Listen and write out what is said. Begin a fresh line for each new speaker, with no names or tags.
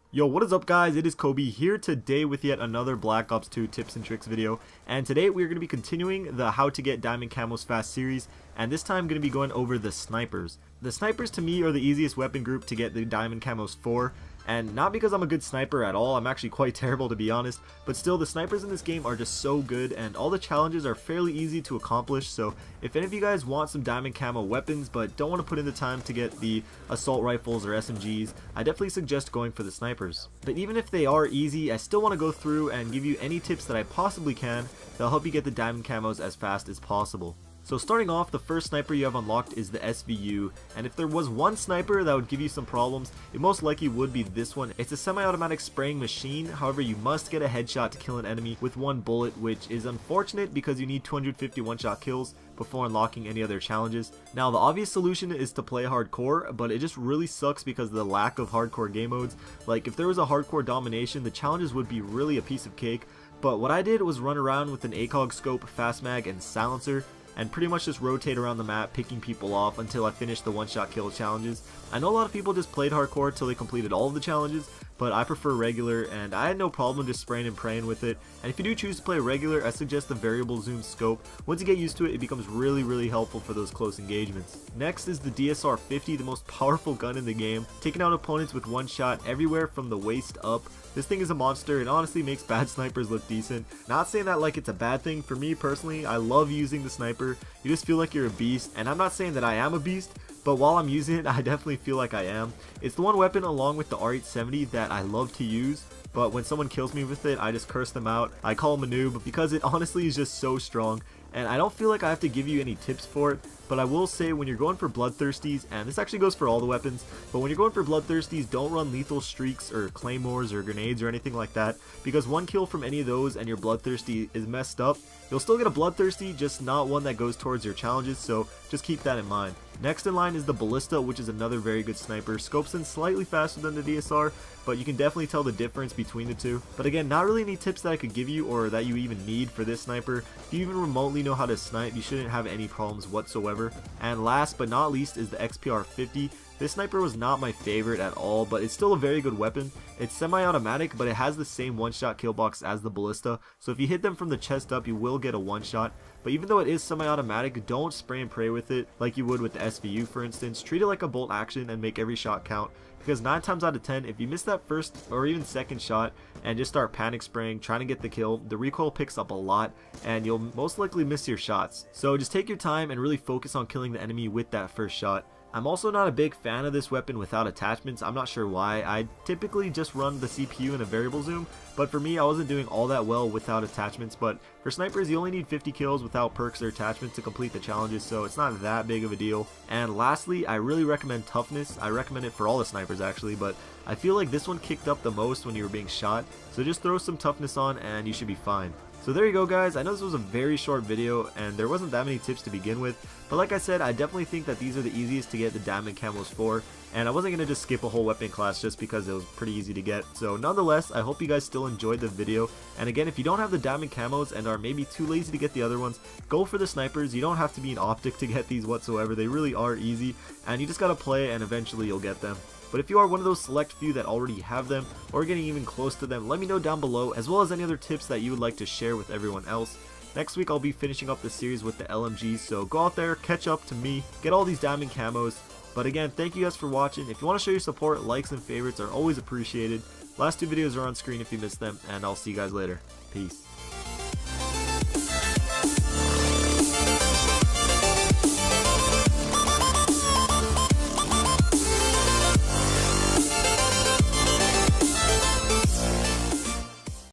Yo, what is up guys? It is Kobe here today with yet another Black Ops 2 tips and tricks video, and today we are going to be continuing the how to get diamond camos fast series, and this time I'm going to be going over the snipers. The snipers to me are the easiest weapon group to get the diamond camos for, and not because I'm a good sniper at all. I'm actually quite terrible to be honest, but still the snipers in this game are just so good and all the challenges are fairly easy to accomplish. So if any of you guys want some diamond camo weapons but don't want to put in the time to get the assault rifles or SMGs, I definitely suggest going for the snipers. But even if they are easy, I still want to go through and give you any tips that I possibly can that'll help you get the diamond camos as fast as possible. So starting off, the first sniper you have unlocked is the SVU, and if there was one sniper that would give you some problems, it most likely would be this one. It's a semi-automatic spraying machine, however you must get a headshot to kill an enemy with one bullet, which is unfortunate because you need 250 one-shot kills before unlocking any other challenges. Now the obvious solution is to play hardcore, but it just really sucks because of the lack of hardcore game modes. Like if there was a hardcore domination, the challenges would be really a piece of cake, but what I did was run around with an ACOG scope, fast mag, and silencer, and pretty much just rotate around the map picking people off until I finished the one-shot kill challenges. I know a lot of people just played hardcore till they completed all of the challenges, but I prefer regular, and I had no problem just spraying and praying with it. And if you do choose to play regular, I suggest the variable zoom scope. Once you get used to it, it becomes really helpful for those close engagements. Next is the DSR-50, the most powerful gun in the game, taking out opponents with one shot everywhere from the waist up. This thing is a monster and honestly makes bad snipers look decent. Not saying that like it's a bad thing. For me personally, I love using the sniper. You just feel like you're a beast, and I'm not saying that I am a beast, but while I'm using it, I definitely feel like I am. It's the one weapon along with the R870 that I love to use, but when someone kills me with it, I just curse them out. I call them a noob because it honestly is just so strong, and I don't feel like I have to give you any tips for it, but I will say when you're going for bloodthirsties, and this actually goes for all the weapons, but when you're going for bloodthirsties, don't run lethal streaks or claymores or grenades or anything like that, because one kill from any of those and your bloodthirsty is messed up. You'll still get a bloodthirsty, just not one that goes towards your challenges, so just keep that in mind. Next in line is the Ballista, which is another very good sniper. Scopes in slightly faster than the DSR, but you can definitely tell the difference between the two. But again, not really any tips that I could give you or that you even need for this sniper. If you even remotely know how to snipe, you shouldn't have any problems whatsoever. And last but not least is the XPR-50. This sniper was not my favorite at all, but it's still a very good weapon. It's semi-automatic, but it has the same one-shot kill box as the Ballista, so if you hit them from the chest up, you will get a one-shot. But even though it is semi-automatic, don't spray and pray with it like you would with the SVU for instance. Treat it like a bolt action and make every shot count, because 9 times out of 10, if you miss that first or even second shot and just start panic spraying, trying to get the kill, the recoil picks up a lot and you'll most likely miss your shots. So just take your time and really focus on killing the enemy with that first shot. I'm also not a big fan of this weapon without attachments. I'm not sure why. I typically just run the CPU in a variable zoom, but for me I wasn't doing all that well without attachments. But for snipers you only need 50 kills without perks or attachments to complete the challenges, so it's not that big of a deal. And lastly, I really recommend toughness. I recommend it for all the snipers actually, but I feel like this one kicked up the most when you were being shot, so just throw some toughness on and you should be fine. So there you go guys, I know this was a very short video and there wasn't that many tips to begin with, but like I said, I definitely think that these are the easiest to get the diamond camos for, and I wasn't going to just skip a whole weapon class just because it was pretty easy to get. So nonetheless, I hope you guys still enjoyed the video, and again, if you don't have the diamond camos and are maybe too lazy to get the other ones, go for the snipers. You don't have to be an optic to get these whatsoever, they really are easy, and you just gotta play and eventually you'll get them. But if you are one of those select few that already have them, or getting even close to them, let me know down below, as well as any other tips that you would like to share with everyone else. Next week I'll be finishing up the series with the LMGs, so go out there, catch up to me, get all these diamond camos. But again, thank you guys for watching. If you want to show your support, likes and favorites are always appreciated. Last two videos are on screen if you missed them, and I'll see you guys later. Peace.